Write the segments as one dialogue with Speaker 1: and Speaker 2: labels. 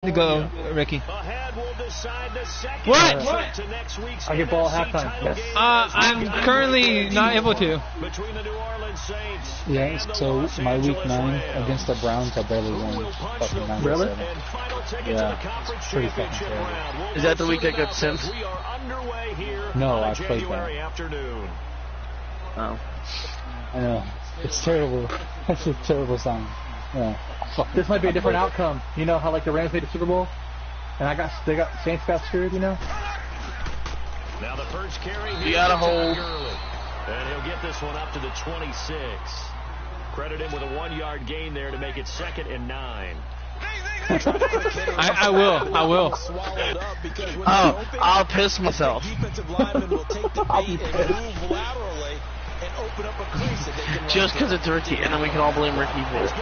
Speaker 1: to go, Ricky.
Speaker 2: What?
Speaker 3: I get ball at halftime. Yes.
Speaker 1: I'm currently not able to.
Speaker 4: Yeah, so my week 9 against the Browns, I barely won. Fucking 9-7.
Speaker 3: Really?
Speaker 4: Yeah, it's pretty fucking terrible.
Speaker 2: Is that the week I got sent?
Speaker 4: No, I played that.
Speaker 2: Oh.
Speaker 4: I know. It's terrible. That's a terrible sign. Yeah.
Speaker 3: This might be a different outcome. You know how like the Rams made the Super Bowl, and Saints got screwed. You know.
Speaker 5: Now the first carry.
Speaker 2: You gotta hold.
Speaker 5: And he'll get this one up to the 26. Credit him with a 1-yard gain there to make it 2nd and 9.
Speaker 1: I will.
Speaker 2: Oh, I'll piss myself. Just because it's Ricky, and then we can all blame Ricky for it.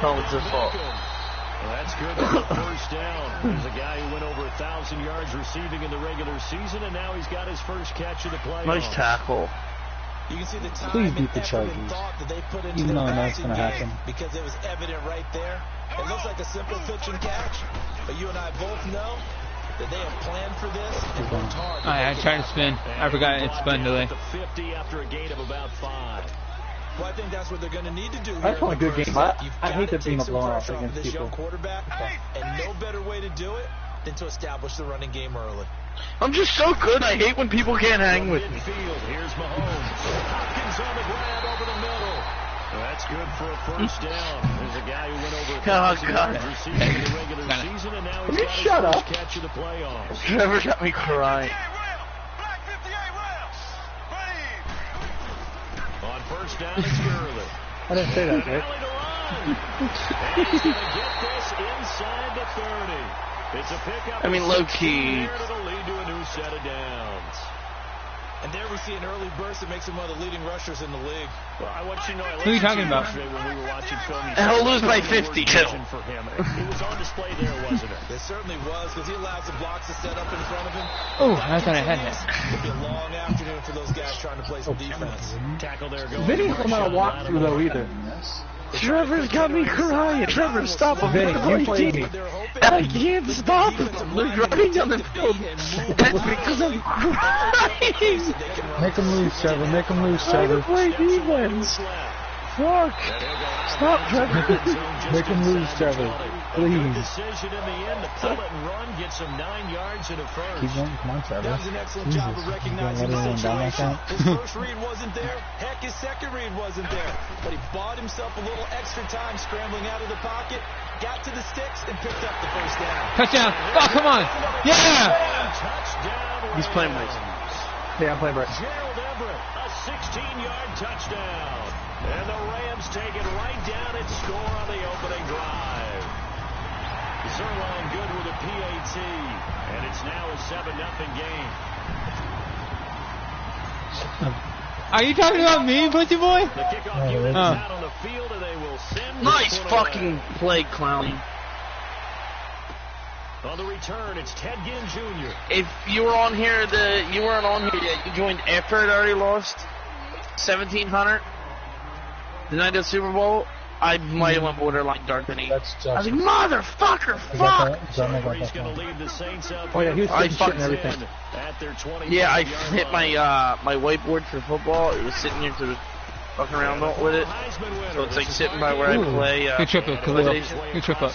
Speaker 2: Oh, it's his fault.
Speaker 5: Well, that's good for the first down. There's a guy who went over 1,000 yards receiving in the regular season, and now he's got his first catch of the play.
Speaker 2: Nice tackle.
Speaker 6: You can see the time
Speaker 4: Please beat the
Speaker 6: and effort
Speaker 4: Chargers.
Speaker 6: and thought that they put into
Speaker 4: Even
Speaker 6: the
Speaker 4: though I know it's
Speaker 6: passing
Speaker 4: gonna
Speaker 6: game,
Speaker 4: happen.
Speaker 6: because it was evident right there. It looks like a simple pitch and catch, but you and I both know that they have planned for this and worked hard.
Speaker 1: I tried to spin. I forgot it's spun delay.
Speaker 5: The 50 after a gain of about 5.
Speaker 6: Well, I think that's what they're going to need to do.
Speaker 3: That's
Speaker 6: here
Speaker 3: a good game. I hate
Speaker 6: to
Speaker 3: that being a
Speaker 6: some
Speaker 3: blowout
Speaker 6: pressure off of
Speaker 3: against
Speaker 6: this
Speaker 3: people.
Speaker 6: young quarterback, and no better way to do it than to establish the running game early.
Speaker 2: I'm just so good. I hate when people can't hang with me.
Speaker 5: Here's Mahomes. Hopkins on the grab over the middle. That's good for a first down. There's a guy who went over 1,000 yards receiving in the regular season, and now he's got his first catch of the playoffs.
Speaker 2: Trevor got me crying.
Speaker 5: On first down, it's Gurley.
Speaker 3: I didn't say that, right?
Speaker 5: And he's going to get this inside the 30. It's a pickup.
Speaker 2: I mean, low-key.
Speaker 5: It'll lead to a new set of downs.
Speaker 6: And there we see an early burst that makes him one of the leading rushers in the league.
Speaker 5: Well, I want you to know,
Speaker 1: Who are you talking about?
Speaker 5: when we were watching film,
Speaker 2: He'll lose by 50 too.
Speaker 5: for him. It was on display there, wasn't it?
Speaker 6: It certainly was, because he allows the blocks to set up in front of him.
Speaker 1: Oh, I thought I had that.
Speaker 6: It'll be a long afternoon for those guys trying to play some defense.
Speaker 5: Tackle there going.
Speaker 3: Vinny doesn't know how to walk through though either.
Speaker 2: Trevor's got me crying. Trevor, stop him.
Speaker 3: Vinny, you played me.
Speaker 2: And I can't stop him. They're driving down the field. That's because I'm crying.
Speaker 4: Make him lose, Trevor. Make him lose,
Speaker 2: Trying to
Speaker 4: Trevor.
Speaker 2: play defense. Fuck. Stop, Trevor.
Speaker 4: Make him lose, Trevor. Please.
Speaker 5: Decision in the end to pull it and run, get some 9 yards and a first.
Speaker 4: Keep going. Come on, Trevor.
Speaker 6: That was an excellent
Speaker 4: Jesus.
Speaker 6: job of
Speaker 4: You
Speaker 6: recognizing
Speaker 4: gonna
Speaker 6: the
Speaker 4: let everyone down like
Speaker 6: situation.
Speaker 4: that?
Speaker 6: His first read wasn't there. Heck, his second read wasn't there. But he bought himself a little extra time scrambling out of the pocket, got to the sticks, and picked up the first down.
Speaker 1: Touchdown. Oh, come on. Yeah.
Speaker 5: Touchdown.
Speaker 2: He's playing nice.
Speaker 3: Yeah, I'm playing Brett.
Speaker 5: Gerald Everett, a 16-yard touchdown. And the Rams take it right down and score on the opening drive. Zerline good with a PAT, and it's now a 7-0 game.
Speaker 1: Are you talking about me, Pussy Boy?
Speaker 5: The kickoff unit is out on the field, and they will send
Speaker 2: Nice
Speaker 5: this one
Speaker 2: fucking
Speaker 5: away.
Speaker 2: play, clown.
Speaker 5: On the return, it's Ted Ginn Jr.
Speaker 2: If you were on here, you weren't on here yet. You joined after it already lost 1,700 the night of the Super Bowl. I might have went borderline darkening.
Speaker 4: That's
Speaker 2: I was
Speaker 4: just.
Speaker 2: like, motherfucker,
Speaker 4: Is that
Speaker 2: fuck!
Speaker 4: that? Is that not
Speaker 5: He's
Speaker 4: that
Speaker 5: going to
Speaker 4: one?
Speaker 5: lead the Saints out.
Speaker 3: Oh yeah, he was
Speaker 2: I
Speaker 3: taking shit and
Speaker 2: fucked
Speaker 3: everything.
Speaker 5: At their 25
Speaker 2: Yeah, I
Speaker 5: yard
Speaker 2: hit
Speaker 5: line.
Speaker 2: my whiteboard for football. It was sitting here to fucking around with it. So it's like sitting by where I play.
Speaker 1: Good trip up, Khalil. Good trip up.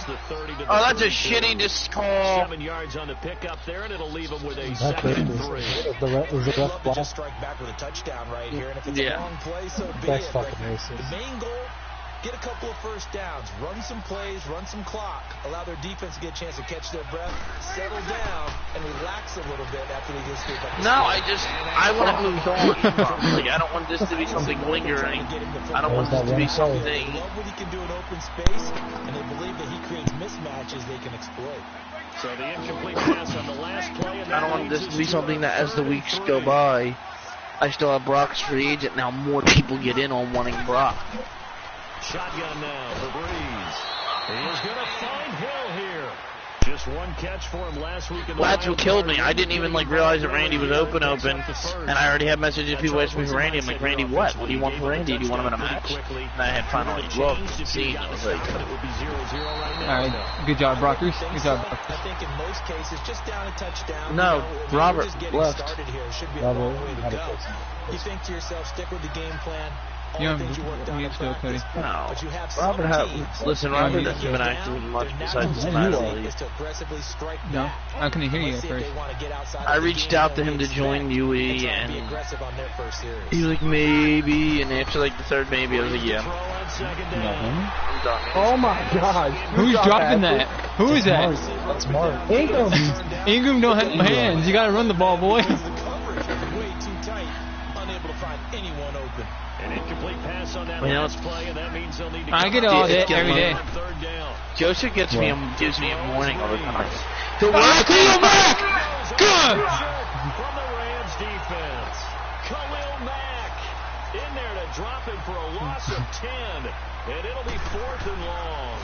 Speaker 2: Oh, that's a shitty just call.
Speaker 5: 7 yards on the pickup there, and it'll leave him with a
Speaker 4: That's
Speaker 5: 2nd and
Speaker 4: racist.
Speaker 5: 3.
Speaker 4: Is the
Speaker 6: Love
Speaker 4: ref
Speaker 6: to
Speaker 4: block?
Speaker 6: just strike back with a touchdown right here, and if it's
Speaker 2: Yeah.
Speaker 6: a long play, so be
Speaker 4: That's
Speaker 6: it.
Speaker 4: fucking
Speaker 6: But
Speaker 4: racist.
Speaker 6: the main goal, get a couple of first downs, run some plays, run some clock, allow their defense to get a chance to catch their breath, settle down, and relax a little bit after they get screwed up.
Speaker 2: No, I want it moved on. Like, I don't want this to be something lingering. I don't want this to be something.
Speaker 6: They love what he can do in open space, and they believe that he creates mismatches they can exploit.
Speaker 5: So the incomplete pass on the last play. And
Speaker 2: I don't want this to be something that as the weeks go by, I still have Brock's free agent. Now more people get in on wanting Brock.
Speaker 5: Shotgun now for Breeze. He is going to find Hill here. Just one catch for him last week.
Speaker 2: That's what killed me. I didn't even realize that Randy was open, and I already had messages people asking me for Randy. I'm like, Randy, what? What do you want for Randy? Do you want him in a match? And I had finally looked and seen. I was like,
Speaker 1: All right, good job, Brockers. Good job.
Speaker 6: I think in most cases, just down a touchdown.
Speaker 2: No, Robert left.
Speaker 4: Robert had a touchdown.
Speaker 6: You think to yourself, stick with the game plan. All
Speaker 1: Yeah,
Speaker 6: the things you worked on
Speaker 1: you
Speaker 6: in
Speaker 1: still, Cody.
Speaker 6: practice.
Speaker 2: no.
Speaker 6: But you have some
Speaker 2: Robert,
Speaker 6: teams
Speaker 2: listen,
Speaker 1: Yeah,
Speaker 2: Robert
Speaker 1: you-
Speaker 2: hasn't been active much besides the
Speaker 6: their
Speaker 2: Snyder
Speaker 6: job
Speaker 2: League.
Speaker 6: is to aggressively strike
Speaker 1: No,
Speaker 6: back.
Speaker 1: I couldn't hear you
Speaker 6: Let's
Speaker 1: at
Speaker 6: see if
Speaker 1: first.
Speaker 6: they want to get outside of
Speaker 2: I
Speaker 6: the
Speaker 2: reached
Speaker 6: game
Speaker 2: out to
Speaker 6: plan
Speaker 2: him to
Speaker 6: we
Speaker 2: join
Speaker 6: expect
Speaker 2: UE,
Speaker 6: and try and be
Speaker 2: and
Speaker 6: aggressive on their first series.
Speaker 2: he was like, maybe, and after the third maybe, I was like, yeah,
Speaker 5: Throw on second
Speaker 4: You got
Speaker 5: down.
Speaker 4: him?
Speaker 2: I'm done.
Speaker 3: Oh my God!
Speaker 1: Who's dropping that? Who is that?
Speaker 4: That's Mark.
Speaker 3: Ingram.
Speaker 1: Ingram don't have no hands. You gotta run the ball, boy.
Speaker 6: The coverage was way too tight, unable to find anyone open.
Speaker 5: An incomplete pass on that
Speaker 2: You know,
Speaker 5: last play, and that means they'll need to
Speaker 1: I get it all day, every day.
Speaker 5: on third down.
Speaker 2: Joseph gives me a warning all the time. The
Speaker 1: Khalil Mack! Good!
Speaker 5: From the Rams defense, Khalil Mack in there to drop it for a loss of 10, and it'll be 4th and long.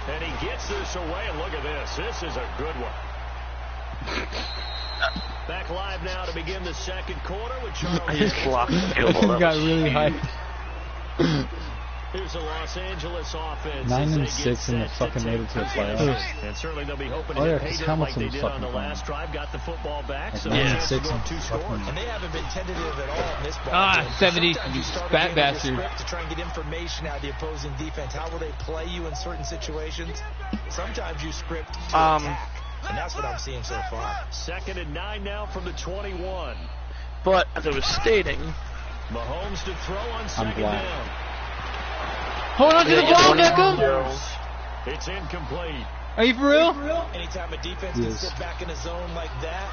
Speaker 5: And he gets this away, and look at this. This is a good one. Back live now to begin the second quarter with Charles.
Speaker 2: I just blocked the
Speaker 1: He
Speaker 2: field goal.
Speaker 1: got really hyped.
Speaker 5: Here's the Los Angeles offense.
Speaker 4: 9
Speaker 5: as
Speaker 4: and
Speaker 5: they get
Speaker 4: 6 and they
Speaker 5: set
Speaker 4: fucking
Speaker 5: to
Speaker 4: made it to the
Speaker 5: take
Speaker 4: playoffs.
Speaker 5: possession. And certainly they'll be hoping
Speaker 4: Oh,
Speaker 5: to
Speaker 4: yeah,
Speaker 5: get
Speaker 4: 'cause
Speaker 5: paid
Speaker 4: Hamilton
Speaker 5: like they
Speaker 4: was
Speaker 5: did on
Speaker 4: fucking
Speaker 5: the last drive. Got the football back, so
Speaker 4: Like
Speaker 2: Yeah.
Speaker 4: 9-6
Speaker 5: go
Speaker 4: and
Speaker 5: two
Speaker 4: fucking-
Speaker 5: scores.
Speaker 6: And they haven't been tentative at all in this ball
Speaker 1: Ah,
Speaker 6: game.
Speaker 1: 70,
Speaker 6: Sometimes
Speaker 1: you
Speaker 6: start a
Speaker 1: fat
Speaker 6: game with your
Speaker 1: bastard.
Speaker 6: script to try and get information out of the opposing defense. How will they play you in certain situations? Sometimes you script to attack, and that's what I'm seeing so far.
Speaker 5: 2nd and 9 now from the 21.
Speaker 2: But as I was stating,
Speaker 5: Mahomes to throw on second
Speaker 4: black.
Speaker 5: down.
Speaker 1: Hold on to the ball, Beckham.
Speaker 5: It's incomplete.
Speaker 1: Are you for real?
Speaker 6: Anytime a defense can
Speaker 4: Yes.
Speaker 6: sit back in a zone like that,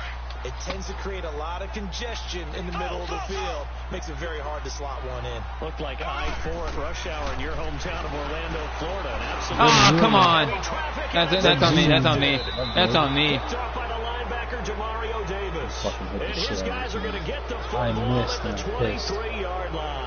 Speaker 6: it tends to create a lot of congestion in the middle of the field. Makes it very hard to slot one in.
Speaker 5: Looked like I-4 at rush hour in your hometown of Orlando, Florida. An absolute
Speaker 1: Oh, come on.
Speaker 5: traffic.
Speaker 1: That's on me. That's on me. That's on me.
Speaker 5: Picked off by the linebacker, Jamario Davis.
Speaker 4: Fucking hit the
Speaker 5: And his
Speaker 4: shit out of
Speaker 5: guys are
Speaker 4: him.
Speaker 5: going to get the
Speaker 4: I
Speaker 5: football
Speaker 4: missed
Speaker 5: at the
Speaker 4: and I'm pissed.
Speaker 5: 23-yard line.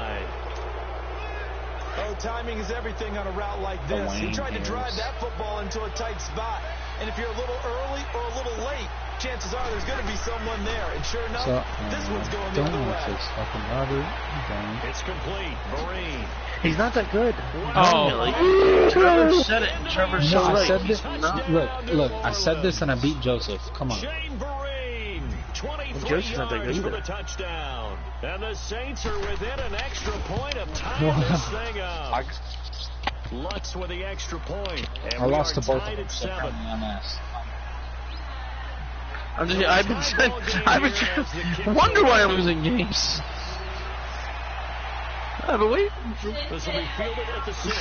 Speaker 6: Oh, timing is everything on a route like this. He
Speaker 4: Wayne
Speaker 6: tried to drive
Speaker 4: Harris.
Speaker 6: that football into a tight spot. And if you're a little early or a little late, chances are there's going to be someone there. And sure enough,
Speaker 4: So,
Speaker 6: this one's going the
Speaker 4: don't
Speaker 6: other
Speaker 4: watch
Speaker 6: way.
Speaker 4: this fucking Robert. Don't.
Speaker 5: It's complete. Marine.
Speaker 2: he's not that good.
Speaker 1: Oh.
Speaker 2: Really. Trevor said it. Trevor's so
Speaker 4: No, I
Speaker 2: right.
Speaker 4: said this. Look, I said this and I beat Joseph. Come on.
Speaker 5: Shane Vereen, 23
Speaker 2: Joseph's not that good
Speaker 5: yards for
Speaker 2: either.
Speaker 5: the touchdown. And the Saints are within an extra point of tying this thing up. Lutz with the extra point. And
Speaker 4: I
Speaker 5: we
Speaker 4: lost
Speaker 5: are
Speaker 4: to both of
Speaker 5: tied
Speaker 4: them.
Speaker 5: at
Speaker 4: So
Speaker 5: 7.
Speaker 2: I've been wonder why I'm losing games. But wait.
Speaker 5: This will be fielded at the 6.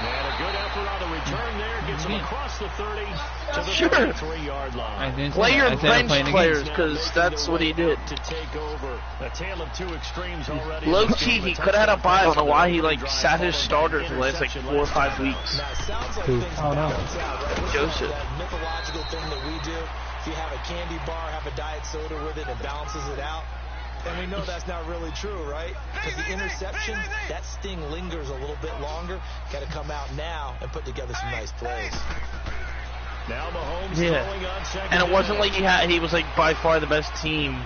Speaker 5: And a good effort on the return there. Gets him across the 30 to the
Speaker 2: Sure.
Speaker 5: 33-yard
Speaker 1: I
Speaker 5: line.
Speaker 1: didn't
Speaker 2: Play
Speaker 1: say
Speaker 2: your
Speaker 1: that. I said I'm
Speaker 2: bench
Speaker 1: playing the
Speaker 2: players,
Speaker 1: game.
Speaker 2: because that's what he did.
Speaker 5: To take over. A tale of two extremes already.
Speaker 2: Low key, he could have had a bye. I don't know why he sat his starters for the last 4 or 5 weeks.
Speaker 6: Now, it sounds like
Speaker 4: Who?
Speaker 6: things
Speaker 4: Oh, no.
Speaker 6: balance out, right? We're
Speaker 2: Joseph.
Speaker 6: doing that mythological thing that we do. If you have a candy bar, have a diet soda with it, it balances it out. And we know that's not really true, right? Because the interception, that sting lingers a little bit longer. Got to come out now and put together some nice plays.
Speaker 5: Now Mahomes
Speaker 2: Yeah.
Speaker 5: throwing on second
Speaker 2: And it wasn't
Speaker 5: down.
Speaker 2: like he was by far the best team.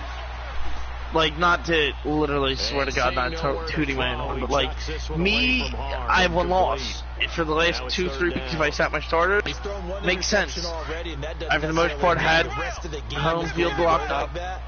Speaker 2: Like, not to literally swear to God, not tooting my own horn, but me, I have one loss. For the last 2-3 weeks, if I sat my starters,
Speaker 6: He's thrown one
Speaker 2: makes
Speaker 6: interception
Speaker 2: sense.
Speaker 6: already, and that doesn't
Speaker 2: I, for the most
Speaker 6: necessarily
Speaker 2: part, had
Speaker 6: mean the rest of the game
Speaker 2: home
Speaker 6: is
Speaker 2: field
Speaker 6: going to
Speaker 2: blocked
Speaker 6: go
Speaker 2: up.
Speaker 6: like that.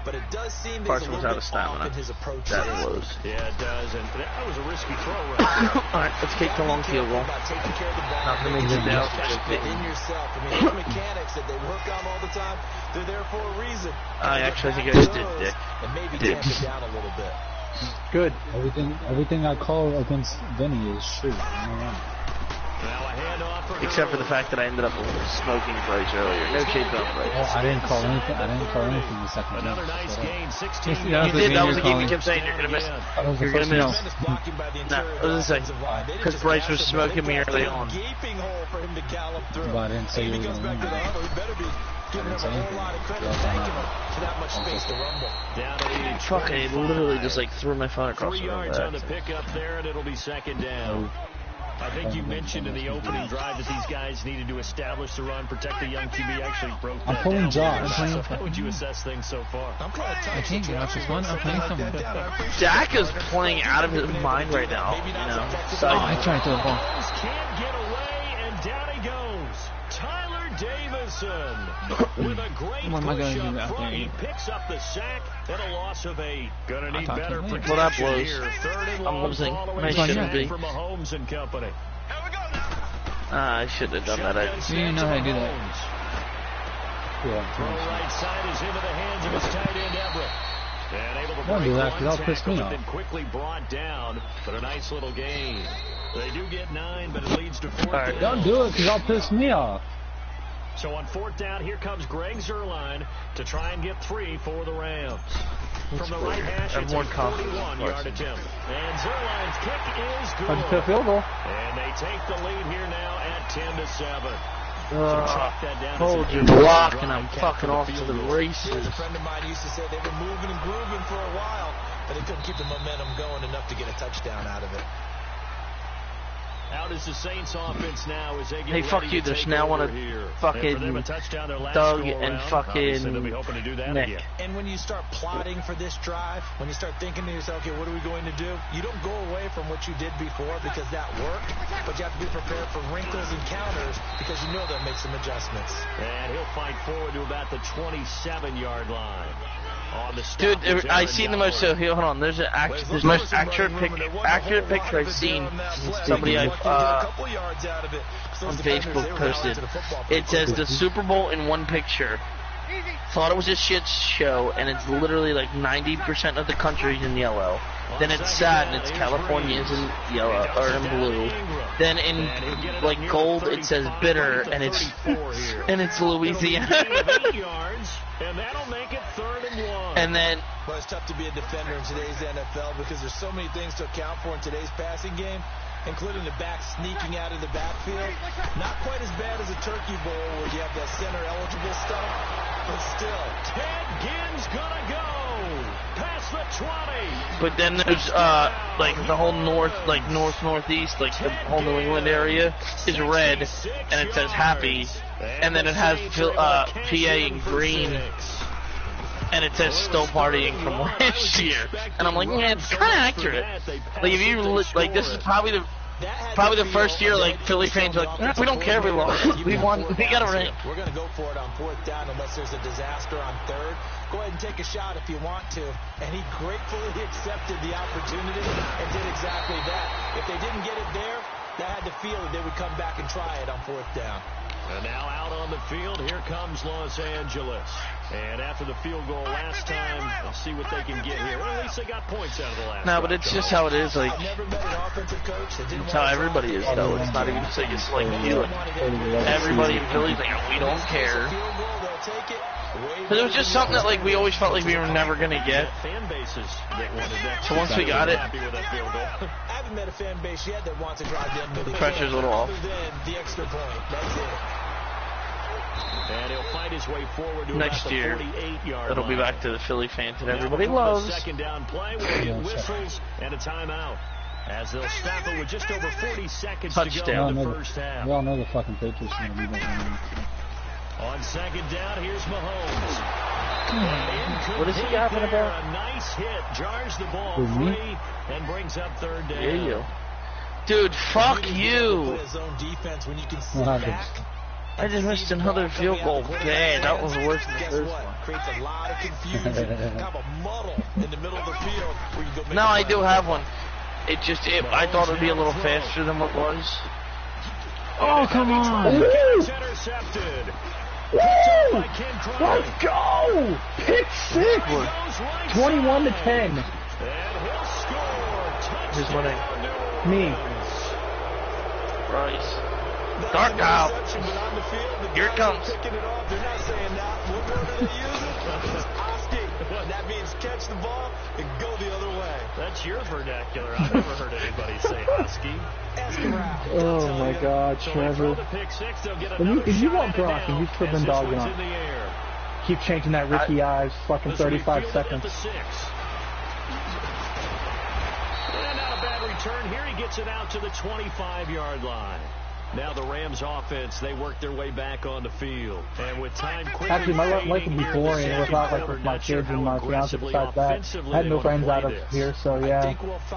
Speaker 6: But it does seem that
Speaker 2: Carson
Speaker 6: he's
Speaker 2: was
Speaker 6: a
Speaker 2: out
Speaker 6: little
Speaker 2: of
Speaker 6: bit
Speaker 2: stamina.
Speaker 6: off in his approach.
Speaker 2: That
Speaker 6: today.
Speaker 2: blows.
Speaker 5: Yeah, it does. And that was a risky throw right there.
Speaker 2: Alright, let's kick the long field goal.
Speaker 6: About taking care of the ball,
Speaker 2: Not gonna make
Speaker 6: making
Speaker 2: it
Speaker 6: sure
Speaker 2: now.
Speaker 6: you catch it in yourself. I mean, those mechanics that they work on all the time, they're there for a reason.
Speaker 2: I actually think I
Speaker 6: Back
Speaker 2: just
Speaker 6: to
Speaker 2: did,
Speaker 6: those
Speaker 2: Dick.
Speaker 6: And maybe
Speaker 2: Dick.
Speaker 6: tamp it down a little bit.
Speaker 3: Good.
Speaker 4: Everything I call against Vinny is true. You know what?
Speaker 5: Now a handoff for
Speaker 2: Except for the fact that I ended up smoking Bryce earlier. No shade on
Speaker 4: Well,
Speaker 2: Bryce.
Speaker 4: I didn't call anything the second
Speaker 5: another
Speaker 4: game.
Speaker 5: nice
Speaker 4: So,
Speaker 5: gain. 16
Speaker 1: Yeah,
Speaker 2: You
Speaker 1: that's
Speaker 2: did,
Speaker 1: the
Speaker 2: that
Speaker 1: game
Speaker 2: was the
Speaker 1: you're
Speaker 2: game you
Speaker 1: calling.
Speaker 2: kept saying you're gonna miss.
Speaker 4: that was the
Speaker 2: You're
Speaker 4: first
Speaker 2: gonna
Speaker 4: game.
Speaker 2: miss.
Speaker 6: Tremendous blocking by the
Speaker 2: No,
Speaker 6: interior
Speaker 2: what
Speaker 6: of the
Speaker 2: was I saying?
Speaker 6: offensive line. They didn't
Speaker 2: 'Cause
Speaker 6: just
Speaker 2: Bryce
Speaker 6: gash
Speaker 2: was
Speaker 6: him,
Speaker 2: smoking
Speaker 6: they
Speaker 2: me
Speaker 6: left
Speaker 2: early
Speaker 6: a
Speaker 2: on.
Speaker 6: gaping hole for him to gallop through.
Speaker 4: But I didn't say
Speaker 6: And
Speaker 4: you
Speaker 6: if he
Speaker 4: were
Speaker 6: comes
Speaker 4: gonna
Speaker 6: back to the
Speaker 4: win.
Speaker 6: huddle, he better be giving him a
Speaker 4: say
Speaker 6: whole
Speaker 4: anything.
Speaker 6: lot of credit,
Speaker 4: Yeah,
Speaker 6: thanking
Speaker 4: no.
Speaker 6: him for that much space to rumble.
Speaker 5: Down to the
Speaker 2: Fuck, I literally just threw my phone across
Speaker 5: 3
Speaker 2: the room.
Speaker 5: yards on the pickup there, and it'll be second down. I think you mentioned in the opening drive that these guys needed to establish the run, protect the young QB. Actually broke that
Speaker 4: I'm pulling
Speaker 5: down.
Speaker 4: Josh.
Speaker 5: So how would you assess things so far?
Speaker 1: I can't get off this one. I'm playing someone.
Speaker 2: Dak is playing out of his mind right now. You know. So,
Speaker 1: Oh, I tried to throw the ball.
Speaker 5: Can't get away, and down he goes. Tyler Davison with a great
Speaker 1: What am I
Speaker 5: push
Speaker 1: gonna do
Speaker 5: up
Speaker 1: out
Speaker 5: front.
Speaker 1: there?
Speaker 5: He picks up the sack and a loss of 8. Gonna need
Speaker 1: talk to
Speaker 5: better
Speaker 1: him later.
Speaker 5: protection
Speaker 2: Well, that blows.
Speaker 5: here. Third and
Speaker 2: I'm
Speaker 5: long
Speaker 2: losing.
Speaker 5: following
Speaker 2: I
Speaker 5: the
Speaker 2: shouldn't
Speaker 5: sack
Speaker 2: be.
Speaker 5: from Mahomes and company.
Speaker 2: I should have done that.
Speaker 1: You didn't know how to do that.
Speaker 5: Throw
Speaker 4: Yeah.
Speaker 5: right side is into the hands of his tight end Everett. And able to
Speaker 4: Don't
Speaker 5: break
Speaker 4: do that, 'cause
Speaker 5: one
Speaker 4: that'll piss
Speaker 5: tackle,
Speaker 4: me
Speaker 5: but
Speaker 4: off.
Speaker 5: then quickly brought down. But a nice little gain. They do get 9, but it leads to 4th
Speaker 2: right,
Speaker 5: down.
Speaker 4: Don't do it, because that'll piss me off.
Speaker 5: So on 4th down, here comes Greg Zuerlein to try and get 3 for the Rams. From the right hash, it's a
Speaker 2: Everyone confident.
Speaker 5: 41-yard attempt. And Zuerlein's kick is
Speaker 3: Punch to a
Speaker 5: good.
Speaker 3: field goal.
Speaker 5: And they take the lead here now at 10-7. Chalk that down.
Speaker 2: Hold
Speaker 5: It's
Speaker 2: your
Speaker 5: an
Speaker 2: block,
Speaker 5: eight-yard
Speaker 2: and I'm
Speaker 5: drive
Speaker 2: fucking
Speaker 5: for
Speaker 2: off to
Speaker 5: field
Speaker 2: the
Speaker 5: goal.
Speaker 2: races.
Speaker 6: A friend of mine used to say they were moving and grooving for a while, but they couldn't keep the momentum going enough to get a touchdown out of it.
Speaker 5: Out is the Saints offense now as they get
Speaker 2: Hey, fuck
Speaker 5: ready
Speaker 2: you,
Speaker 5: to
Speaker 2: there's
Speaker 5: take
Speaker 2: now one
Speaker 5: over
Speaker 2: of
Speaker 5: here.
Speaker 2: fucking
Speaker 5: And for them, a touchdown their last
Speaker 2: Doug
Speaker 5: go
Speaker 2: and
Speaker 5: around.
Speaker 2: fucking
Speaker 5: Obviously, they'll be hoping to do that
Speaker 2: Nick.
Speaker 5: again.
Speaker 6: And when you start plotting for this drive, when you start thinking to yourself, okay, what are we going to do? You don't go away from what you did before because that worked, but you have to be prepared for wrinkles and counters because you know they'll make some adjustments.
Speaker 5: And he'll fight forward to about the 27-yard line. On the
Speaker 2: Dude,
Speaker 5: stoppage,
Speaker 2: I
Speaker 5: Aaron
Speaker 2: seen the most.
Speaker 5: Donald.
Speaker 2: So here, hold on. There's the most accurate picture I've seen. Somebody I on Facebook posted. It says the Super Bowl in one picture. Thought it was a shit show, and it's literally like 90% of the country's in yellow. Then it's sad, and it's California's in yellow or in blue. Then in like gold, it says bitter, and it's Louisiana.
Speaker 5: And that'll make it 3rd and 1.
Speaker 2: And then
Speaker 6: Well, it's tough to be a defender in today's NFL because there's so many things to account for in today's passing game, including the back sneaking out of the backfield. Not quite as bad as a turkey bowl where you have that center-eligible stuff, but still.
Speaker 5: Ted Ginn's gonna go past the 20.
Speaker 2: but then there's like the whole northeast, like the whole New England area is red, and it says happy, and then it has PA in green, and it says still partying from last year. And I'm like, yeah, it's kind of accurate. Like if you like, this is probably the first year like Philly fans are like, we don't care if we lost, we won, we got a ring.
Speaker 6: We're going to go for it on 4th down unless there's a disaster on 3rd. Go ahead and take a shot if you want to. And he gratefully accepted the opportunity and did exactly that. If they didn't get it there, that had to feel that they would come back and try it on 4th down.
Speaker 5: And now out on the field, here comes Los Angeles. And after the field goal last time, they'll see what they can get here. Well, at least they got points out of the last
Speaker 2: No, but
Speaker 5: drive,
Speaker 2: it's just how it is. Like
Speaker 6: I've never met an offensive coach that didn't
Speaker 2: it's how
Speaker 6: want to
Speaker 2: everybody is, though. It's not even just like it's like you. Like, everybody in Philly's like, we don't care. But it was just something that like we always felt like we were never gonna get.
Speaker 5: fan bases that wanted that.
Speaker 2: So once we got it,
Speaker 5: Happy with that field goal.
Speaker 6: I haven't met a fan base yet that wants to drive down middle.
Speaker 2: The pressure's a little off.
Speaker 6: Other than the extra point. That's it.
Speaker 5: And he'll fight his way forward to
Speaker 2: Next
Speaker 5: about the
Speaker 2: year,
Speaker 5: 48-yard
Speaker 2: it'll be
Speaker 5: line.
Speaker 2: back to the Philly fans that
Speaker 5: Now
Speaker 2: everybody
Speaker 5: before the
Speaker 2: loves.
Speaker 5: second down play, we'll get whistles and a timeout. As they'll stop it with just over 40 seconds to go
Speaker 2: Touchdown.
Speaker 5: in the first half.
Speaker 4: We all know the fucking Patriots are going to be there.
Speaker 5: On second down, here's Mahomes.
Speaker 2: What is he yapping
Speaker 5: There,
Speaker 2: about?
Speaker 5: a nice hit, jars the ball
Speaker 4: Who, me?
Speaker 5: free, and brings up 3rd down.
Speaker 2: Yeah, you. Dude, fuck you.
Speaker 6: His own defense when you can sit
Speaker 4: What
Speaker 6: back.
Speaker 4: happens?
Speaker 2: I just missed another field goal. Bad. That was worse than the
Speaker 6: Guess
Speaker 2: first
Speaker 6: what?
Speaker 2: one.
Speaker 6: Creates a lot of confusion, kind of a muddle in the middle of the field where you go make
Speaker 2: No,
Speaker 6: a
Speaker 2: I
Speaker 6: play.
Speaker 2: do have one. I thought it'd be a little faster than what was.
Speaker 1: Oh, come on.
Speaker 5: It's intercepted.
Speaker 3: Woo!
Speaker 5: By Ken Crawford.
Speaker 3: Let's go! Pick six!
Speaker 5: Goes right
Speaker 3: 21 to
Speaker 5: side.
Speaker 3: 10.
Speaker 5: And he'll score.
Speaker 2: Who's winning?
Speaker 5: Touchdown,
Speaker 3: Me.
Speaker 2: Bryce.
Speaker 6: That
Speaker 2: Dark
Speaker 6: was an
Speaker 2: out.
Speaker 6: interception, but on the field, the
Speaker 2: Here it
Speaker 6: guys are
Speaker 2: comes.
Speaker 6: picking it off. They're not saying that. What word are they using? Oski. That means catch the ball and go the other way.
Speaker 5: That's your vernacular. I've never heard anybody say husky.
Speaker 6: Ask around.
Speaker 3: Oh my God,
Speaker 5: So they throw
Speaker 3: Trevor.
Speaker 5: the pick six. They'll get
Speaker 3: If you-
Speaker 5: another
Speaker 3: if you
Speaker 5: shot
Speaker 3: want
Speaker 5: at it
Speaker 3: Brock and
Speaker 5: now
Speaker 3: you've still
Speaker 5: as
Speaker 3: been
Speaker 5: this
Speaker 3: dogging
Speaker 5: one's
Speaker 3: on.
Speaker 5: in the air.
Speaker 3: Keep changing that Ricky Ives fucking
Speaker 5: This will be
Speaker 3: 35
Speaker 5: fielded at
Speaker 3: seconds.
Speaker 5: the 6. And not a bad return here. He gets it out to the 25-yard line. Now the Rams offense, they work their way back on the field. And with time quickly
Speaker 3: Actually, my life would be
Speaker 5: fading
Speaker 3: boring
Speaker 5: here,
Speaker 3: without like with my kids and my fiance. Besides that, I had no friends out of here, so yeah,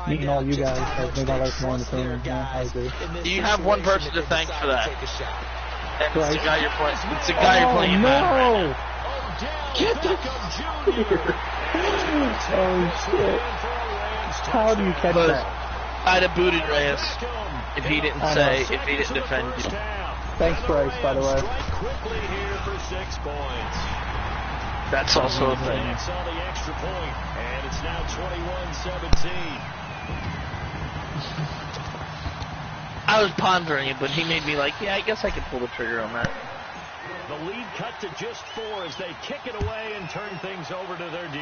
Speaker 3: meeting all you guys has made my life more entertaining. Yeah, I agree.
Speaker 2: You have one person to thank for that. And it's the guy you're playing. It's the guy you're playing.
Speaker 3: No! Get the Oh shit! How do you catch that?
Speaker 2: I'd have booted Reyes if he didn't if he didn't defend you.
Speaker 3: Thanks, Bryce, by the way.
Speaker 5: Quickly here for 6 points.
Speaker 2: That's also a thing.
Speaker 5: It's on the extra point, and it's now 21-17.
Speaker 2: I was pondering it, but he made me like, yeah, I guess I could pull the trigger on that.
Speaker 5: The lead cut to just 4 as they kick it away and turn things over to their D.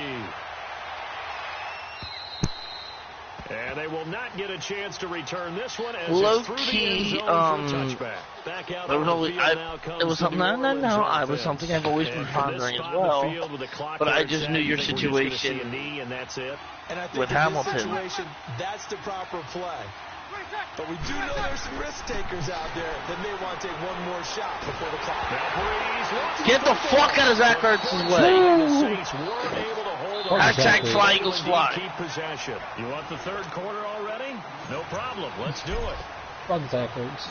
Speaker 5: And they will not get a chance to return this one as
Speaker 2: Low
Speaker 5: it's through
Speaker 2: key,
Speaker 5: the end zone for a touchback. Back out
Speaker 2: there was
Speaker 5: on the
Speaker 2: only,
Speaker 5: field now comes
Speaker 2: it was
Speaker 5: the
Speaker 2: something,
Speaker 5: New
Speaker 2: no,
Speaker 5: Orleans
Speaker 2: I was
Speaker 5: offense.
Speaker 2: something I've always been
Speaker 5: And from this
Speaker 2: pondering as
Speaker 5: spot in the
Speaker 2: well,
Speaker 5: field with the clock
Speaker 2: but I
Speaker 5: there
Speaker 2: just
Speaker 5: set,
Speaker 2: knew
Speaker 5: you
Speaker 2: your
Speaker 5: think we're just gonna see
Speaker 2: situation
Speaker 5: a knee and that's it.
Speaker 6: And I think
Speaker 2: with
Speaker 6: in
Speaker 2: Hamilton.
Speaker 6: this situation, that's the proper play. But we do know there's some risk takers out there that may want to take one more shot before the clock.
Speaker 2: Get the fuck out of Zach Ertz's way.
Speaker 5: The Saints weren't able to hold on.
Speaker 2: Hashtag Fly Eagles Fly.
Speaker 5: Keep possession. You want the third quarter already? No problem. Let's do it.
Speaker 4: Fuck Zach Ertz.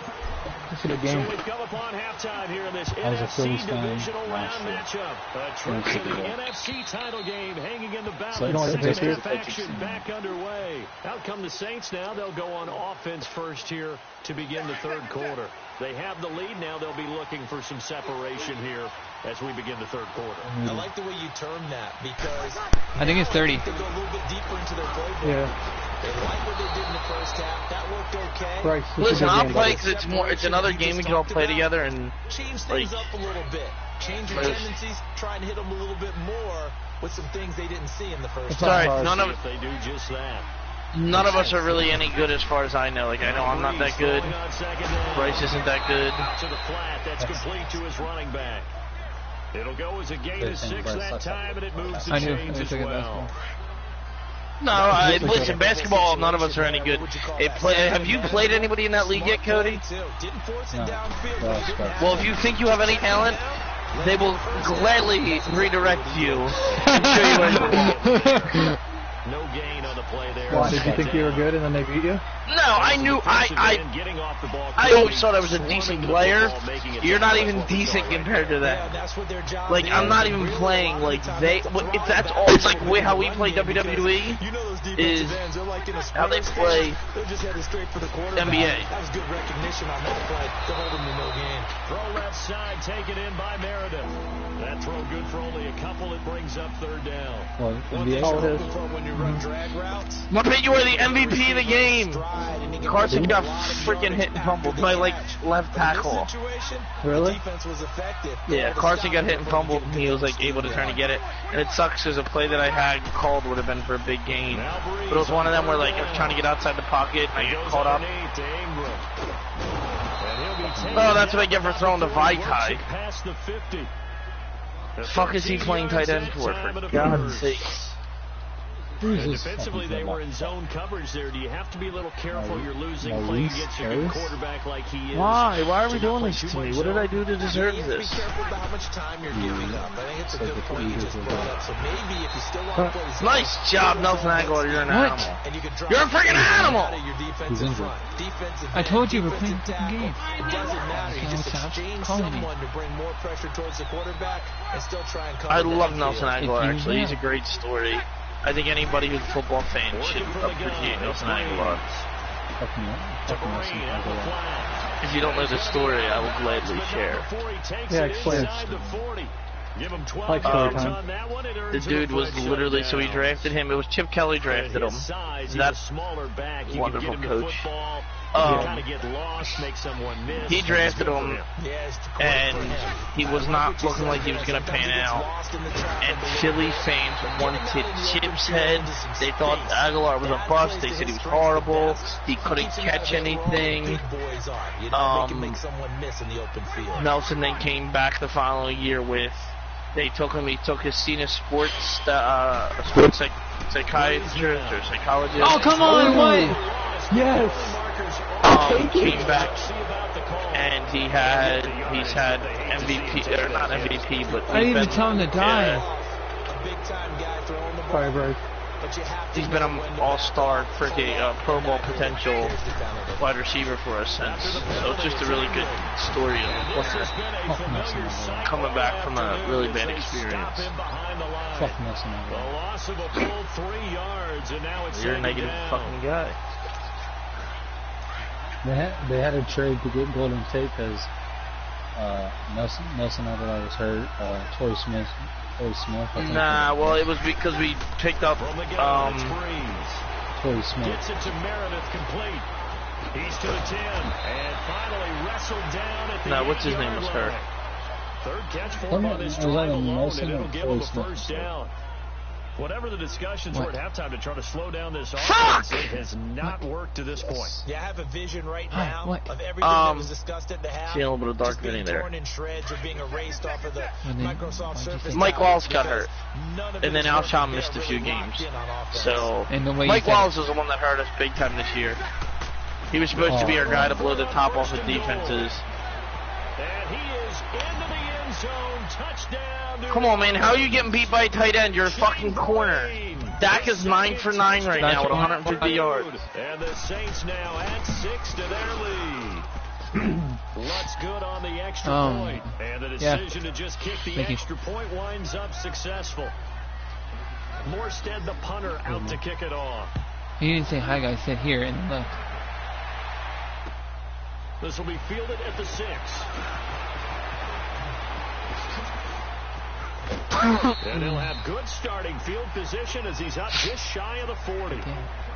Speaker 3: This is a game.
Speaker 5: So we've come upon halftime here in this
Speaker 4: That was a
Speaker 5: NFC
Speaker 4: Phillies fan.
Speaker 5: divisional round
Speaker 4: Nice.
Speaker 5: matchup. A trip to the NFC title game hanging in the
Speaker 3: So
Speaker 5: balance.
Speaker 3: you know what it is
Speaker 5: Second
Speaker 3: here?
Speaker 5: half action back underway. Out come the Saints now. They'll go on offense first here to begin the third quarter. They have the lead now. They'll be looking for some separation here as we begin the third quarter.
Speaker 6: I like the way you term that because
Speaker 1: I think it's 30.
Speaker 6: they go a little bit deeper into their playbook.
Speaker 3: Yeah.
Speaker 6: They like what they did in the first half. That worked okay.
Speaker 3: Bryce, this is a
Speaker 2: Listen,
Speaker 3: good
Speaker 2: I'll
Speaker 3: game,
Speaker 2: play
Speaker 3: buddy.
Speaker 2: because it's another game we can all play together and
Speaker 6: Change things
Speaker 2: like,
Speaker 6: up a little bit. Change your tendencies. Try and hit them a little bit more with some things they didn't see in the first
Speaker 3: It's
Speaker 6: half.
Speaker 3: not
Speaker 2: sorry,
Speaker 3: hard.
Speaker 5: If they do just that.
Speaker 2: none of us are really any good as far as I know. Like, I know I'm not that good. Bryce isn't that good.
Speaker 5: Out to the flat. That's complete to his running back. It'll go as a gain of 6 that time, and it moves the
Speaker 1: I knew.
Speaker 5: chains
Speaker 1: I
Speaker 5: as
Speaker 1: took it
Speaker 5: well.
Speaker 2: No, listen, basketball, none of us are any good. Have you played anybody in that league yet, Cody?
Speaker 6: Didn't force it
Speaker 4: No.
Speaker 6: downfield.
Speaker 2: Well, if you think you have any talent, they will gladly redirect you and show you where to walk.
Speaker 5: No gain on the play there.
Speaker 3: Why, did you think you were good and then they beat you?
Speaker 2: No, I knew, I always thought I was a decent player. You're not even decent compared to
Speaker 6: Yeah,
Speaker 2: that.
Speaker 6: that's what their job
Speaker 2: Like,
Speaker 6: is.
Speaker 2: I'm not even playing like they, if that's all, it's like how we play WWE.
Speaker 6: You know those
Speaker 2: is
Speaker 6: defensive ends, they're like in a
Speaker 2: how they
Speaker 6: sprint
Speaker 2: play
Speaker 6: stage. They're just headed straight for the quarterback.
Speaker 2: NBA.
Speaker 6: That was good recognition on that play to hold them to no gain.
Speaker 5: Throw left side, taken in by Meredith. That throw good for only a couple. It brings up third down.
Speaker 4: Well,
Speaker 6: One
Speaker 4: NBA.
Speaker 6: thing
Speaker 3: Oh,
Speaker 6: you're
Speaker 3: it is.
Speaker 6: looking for when you run drag routes.
Speaker 2: Muppet, you are the MVP of the game.
Speaker 6: Stride, and he can
Speaker 2: Carson
Speaker 6: make
Speaker 2: got
Speaker 6: a lot of
Speaker 2: freaking
Speaker 6: yardage
Speaker 2: hit and
Speaker 6: after
Speaker 2: fumbled
Speaker 6: the
Speaker 2: by like
Speaker 6: catch.
Speaker 2: left
Speaker 6: In this
Speaker 2: tackle.
Speaker 6: situation,
Speaker 3: Really?
Speaker 6: the defense was effective.
Speaker 2: Yeah,
Speaker 6: The
Speaker 2: Carson got
Speaker 6: stop
Speaker 2: hit and fumbled, and he was like able to turn to get it. And it sucks because a play that I had called would have been for a big gain. But it was one of them where like I was trying to get outside the pocket and I get caught up. Oh, that's what I get for throwing to Vaitai.
Speaker 5: Past the 50.
Speaker 2: The fuck is he playing tight end for God's sake.
Speaker 4: Jesus
Speaker 5: Defensively, they
Speaker 4: fucking
Speaker 5: were in zone coverage there. Do you have to be a little careful? You're losing playing
Speaker 4: Maurice
Speaker 5: against a good
Speaker 4: Harris?
Speaker 5: quarterback like he is.
Speaker 2: Why? Why are we doing this to me? What did I do to deserve
Speaker 6: You have to be
Speaker 2: this?
Speaker 6: careful about how much time you're giving up. I think it's a good point you just brought up. So maybe if you still want to play zone,
Speaker 2: Nice job, Nelson Aguilar. You're an animal.
Speaker 6: and you could drop
Speaker 2: You're a freaking animal!
Speaker 6: out of your defensive
Speaker 4: He's injured.
Speaker 6: front. Defensive
Speaker 1: I told you we're
Speaker 6: defensive
Speaker 1: playing a
Speaker 6: tackle.
Speaker 1: game.
Speaker 6: It doesn't matter. You
Speaker 1: Okay,
Speaker 6: just
Speaker 1: stop
Speaker 6: exchange
Speaker 1: calling me.
Speaker 6: someone to bring more pressure towards the quarterback and still try and cover
Speaker 2: I
Speaker 6: the
Speaker 2: love
Speaker 6: downfield.
Speaker 2: Nelson Aguilar,
Speaker 1: If you
Speaker 2: actually. He's a
Speaker 1: have-
Speaker 2: great story. I think anybody who's a football fan should appreciate Nelson Aguilar.
Speaker 4: Fuck me up. Fuck me up.
Speaker 5: Green at the flat.
Speaker 2: If you don't know the story, I will gladly share.
Speaker 5: Before he takes
Speaker 3: Yeah,
Speaker 5: it
Speaker 3: explain.
Speaker 5: inside the 40. Give him 12
Speaker 3: Like story
Speaker 5: yards
Speaker 3: time.
Speaker 5: on that one. It
Speaker 2: The
Speaker 5: earns him
Speaker 2: dude
Speaker 5: a
Speaker 2: was
Speaker 5: quick
Speaker 2: literally, so he
Speaker 5: shutdown.
Speaker 2: drafted him. It was Chip Kelly drafted him.
Speaker 5: His size, he's
Speaker 2: That's
Speaker 5: a smaller back. You
Speaker 2: wonderful
Speaker 5: can get him
Speaker 2: coach.
Speaker 5: The football.
Speaker 2: Um,
Speaker 5: He kind of get lost, make someone miss.
Speaker 2: He drafted
Speaker 5: Good for
Speaker 2: him,
Speaker 6: Yeah, it's great
Speaker 2: and
Speaker 6: for him.
Speaker 2: he was not looking like he was going to
Speaker 6: Sometimes
Speaker 2: pan
Speaker 6: he gets
Speaker 2: out.
Speaker 6: lost in the traffic,
Speaker 2: And
Speaker 6: but
Speaker 2: Philly fans wanted Chip's head. They thought Aguilar was a bust. They said he was horrible. He couldn't catch anything.
Speaker 6: Big boys are. You know, they can
Speaker 2: Um,
Speaker 6: make someone miss in the open field.
Speaker 2: Nelson then came back the following year with, they took him, he took his senior sports psychiatrist or psychologist.
Speaker 1: Oh, come on, what?
Speaker 3: Yes.
Speaker 2: Came back, and he's had MVP, or not MVP, but
Speaker 1: I didn't even tell him to die.
Speaker 3: Sorry, bro.
Speaker 2: He's been an all-star, freaking Pro Bowl potential wide receiver for us since. So it's just a really good story of coming back from a really bad experience. You're a negative fucking guy.
Speaker 4: They had a trade to get Golden Tate because Nelson Aguilar was hurt. Torrey Smith.
Speaker 2: Nah, well, it was because we picked up
Speaker 4: Torrey Smith.
Speaker 5: Gets it to Meredith complete. He's to the 10 and finally wrestled down at the
Speaker 2: what's his name was hurt.
Speaker 5: Third catch for him on this drive alone, and it'll give him a first down. Whatever the discussions were at halftime to try to slow down this offense, it has not worked to this point.
Speaker 6: Yeah, I have a vision right now of everything that was discussed at the half.
Speaker 2: See a little bit of dark
Speaker 6: being
Speaker 2: vision there.
Speaker 6: torn in shreds or being erased off of the Microsoft Surface.
Speaker 2: Mike Wallace got hurt, and then Alshon missed a few games. So Mike Wallace was the one that hurt us big time this year. He was supposed to be our guy to blow the top off of defenses.
Speaker 5: And he is into the end zone. Touchdown.
Speaker 2: Come on, man. How are you getting beat by a tight end? You're a fucking corner. Dak is 9 for 9 right now with 150 yards.
Speaker 5: And the Saints now add 6 to their lead. Lutz good on the extra point. And the decision to just kick the extra point winds up successful. Morstead, the punter, out to kick it off.
Speaker 1: He didn't say hi, guys. He said here and left.
Speaker 5: This will be fielded at the 6. And he'll have good starting field position as he's up just shy of the 40.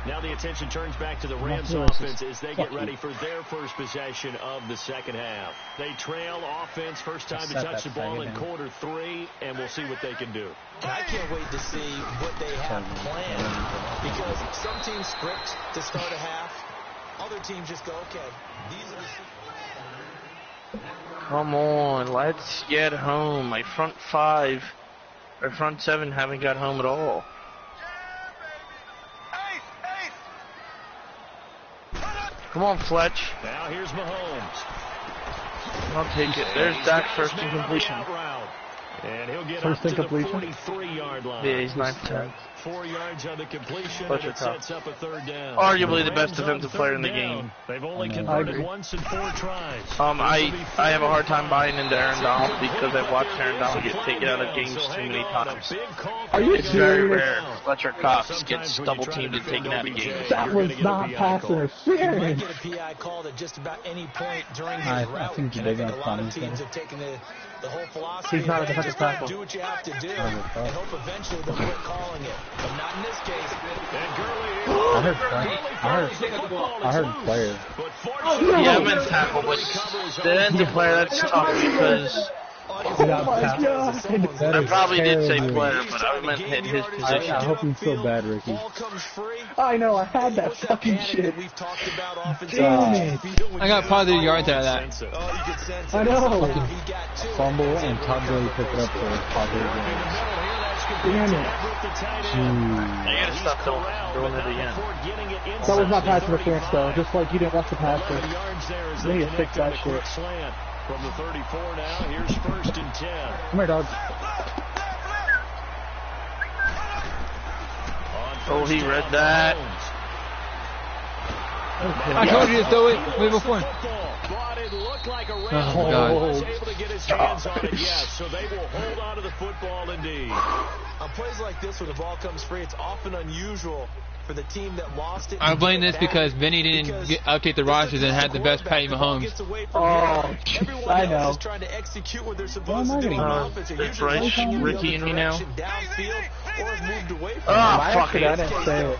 Speaker 5: Now the attention turns back to the Rams offense as they get ready for their first possession of the second half. They trail offense first time to touch the ball in quarter 3, and we'll see what they can do.
Speaker 6: I can't wait to see what they have planned, because some teams script to start a half. Other teams just go, okay, these are the...
Speaker 2: Come on, let's get home. My front 7 haven't got home at all. Come on, Fletch.
Speaker 5: Now here's Mahomes.
Speaker 2: I'll take it. There's Dak's first incompletion.
Speaker 5: And he'll get
Speaker 3: First
Speaker 5: up to the
Speaker 3: incompletion?
Speaker 5: 43-yard line.
Speaker 2: Yeah, he's 9 for 10.
Speaker 5: 4 yards on the completion,
Speaker 2: Fletcher
Speaker 5: and it sets up a third down.
Speaker 2: Arguably the best defensive player in the game.
Speaker 5: They've only converted once in 4 tries.
Speaker 2: I have a hard time buying into Aaron Donald because I've watched Aaron Donald get taken out of games too many times.
Speaker 3: Are you
Speaker 2: It's very
Speaker 3: serious?
Speaker 2: rare Fletcher Cox gets double teamed and taken out of games.
Speaker 3: That was not pass
Speaker 6: You might
Speaker 3: interference.
Speaker 6: get a PI called at just about any point during his
Speaker 4: I
Speaker 6: route.
Speaker 4: think
Speaker 6: And
Speaker 4: they're
Speaker 6: I think
Speaker 4: gonna
Speaker 6: a lot
Speaker 4: find
Speaker 6: of
Speaker 4: him.
Speaker 6: teams have taken the whole philosophy.
Speaker 3: He's not a
Speaker 6: of,
Speaker 3: defensive
Speaker 6: just
Speaker 3: tackle.
Speaker 6: do what you have to do and hope eventually they'll quit calling it. But not in this case.
Speaker 4: I heard player.
Speaker 2: Yeah, I meant tackle, but the end of player, that's tough because
Speaker 3: Oh my god.
Speaker 2: I probably did say player, but I meant hit his position.
Speaker 4: I hope you feel bad, Ricky.
Speaker 3: I know, I had that fucking shit.
Speaker 6: Damn
Speaker 3: it.
Speaker 1: I got positive yards out of that.
Speaker 3: I know.
Speaker 4: Fumble and Todd Gurley picked it up for positive yards.
Speaker 3: Damn it.
Speaker 2: I gotta stop doing it again.
Speaker 3: That was not pass interference though, just like you didn't rush the passer. They need to fix that shit.
Speaker 5: From the 34 now, here's 1st and 10.
Speaker 3: Come here, dog.
Speaker 2: Oh, he read that.
Speaker 1: I told you to throw it way before.
Speaker 5: But it looked like a
Speaker 1: Oh, God.
Speaker 5: was able to get his hands on it, yes. So they will hold on to the football indeed.
Speaker 6: On plays like this, when the ball comes free, it's often unusual for the team that lost it.
Speaker 1: I blame this because Benny didn't update the rosters and had the best Patty Mahomes.
Speaker 3: Oh, I know.
Speaker 6: Trying to execute what they're supposed to do on offense.
Speaker 2: It's Bryce, Ricky, and me now.
Speaker 6: Downfield or have moved away from
Speaker 2: Ah, fuck
Speaker 3: I
Speaker 2: it.
Speaker 3: didn't say it.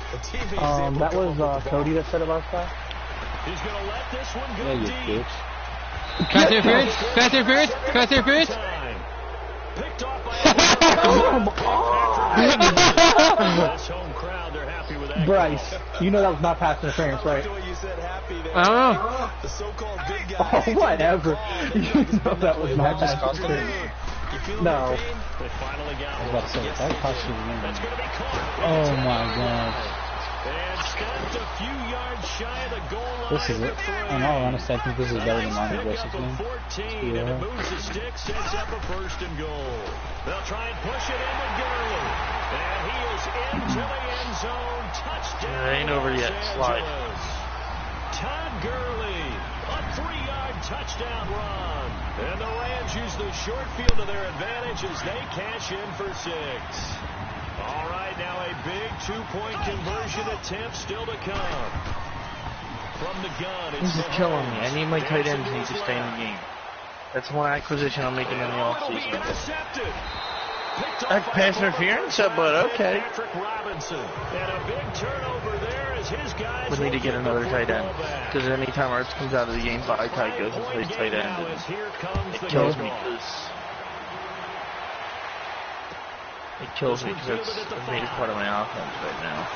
Speaker 3: That was Cody that said it last time.
Speaker 5: He's going to let this one go
Speaker 4: Yeah, you
Speaker 5: deep.
Speaker 4: bitch.
Speaker 1: Pass interference! Pass interference! Pass interference!
Speaker 5: Time. Picked off by this home crowd. They're happy with that.
Speaker 3: Bryce, you know that was not pass interference, right?
Speaker 1: I don't know.
Speaker 6: the so-called big guy.
Speaker 3: Oh, whatever. You know that was not pass interference. No.
Speaker 5: They finally got
Speaker 4: I was about to say, that cost you the
Speaker 5: That's
Speaker 4: win.
Speaker 5: going to be caught.
Speaker 4: Oh my god.
Speaker 5: And stopped a few yards shy of the goal line.
Speaker 4: This is it. In all honesty, I think this is better than Lonnie Bruce's game.
Speaker 5: 14, and it moves the stick, sets up a first and goal. They'll try and push it in with Gurley. And he is into the end zone. Touchdown.
Speaker 2: It ain't over yet. Slide.
Speaker 5: Todd Gurley, a 3-yard touchdown run. And the Rams use the short field to their advantage as they cash in for 6. All right, now a big 2-point conversion attempt still to come. From the gun,
Speaker 2: This is killing me. I need my tight ends need to stay in the game. That's one acquisition I'm making in the offseason. That's pass interference, but okay. We need to get another tight end. Because anytime Arts comes out of the game, Ty goes and plays tight end. And it kills me because it's a major part of my offense right now.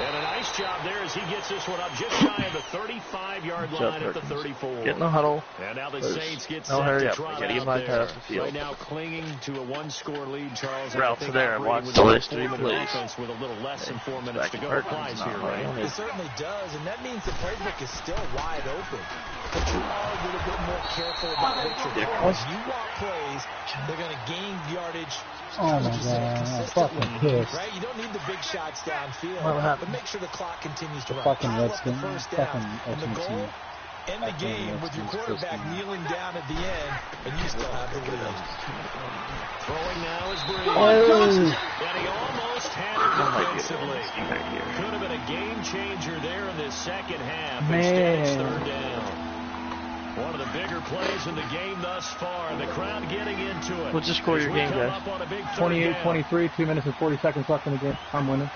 Speaker 5: And a nice job there as he gets this one up just shy of the 35-yard line at the 34.
Speaker 2: Get in the huddle.
Speaker 5: And now the Saints get
Speaker 2: No,
Speaker 5: set
Speaker 2: hurry
Speaker 5: to
Speaker 2: up.
Speaker 5: trot
Speaker 2: Get
Speaker 5: out
Speaker 2: my
Speaker 5: there.
Speaker 2: off the field.
Speaker 5: Right now clinging to a 1-score lead, Charles.
Speaker 2: Route to there. Watch
Speaker 5: With
Speaker 2: the
Speaker 5: a
Speaker 2: last 3
Speaker 5: 4-minute
Speaker 2: plays.
Speaker 5: offense with a little less than 4 minutes to go.
Speaker 2: Back
Speaker 5: Applies here, right?
Speaker 6: It certainly does, and that means the playbook is still wide open. But you are a little bit more careful about what you're doing. If you walk plays, they're going to gain yardage.
Speaker 4: Oh my god, I'm fucking pissed.
Speaker 6: Right? You don't need the big shots downfield, but make sure the clock continues to run.
Speaker 4: Fucking
Speaker 6: Pile up the
Speaker 4: Redskins,
Speaker 6: first down,
Speaker 4: fucking
Speaker 6: and the
Speaker 4: Ultimate
Speaker 6: goal,
Speaker 4: Team.
Speaker 6: end the game with your quarterback kneeling down at the end, and you still have the lead.
Speaker 5: Throwing now is Breeze.
Speaker 4: Oh.
Speaker 5: And he almost had it defensively. Could have been a game changer there in this second half. Instead, it's third down. One of the bigger plays in the game thus far. The crowd getting into it.
Speaker 2: What's the score of your game, guys?
Speaker 3: 28-23, 2 minutes and 40 seconds left in the game. I'm winning.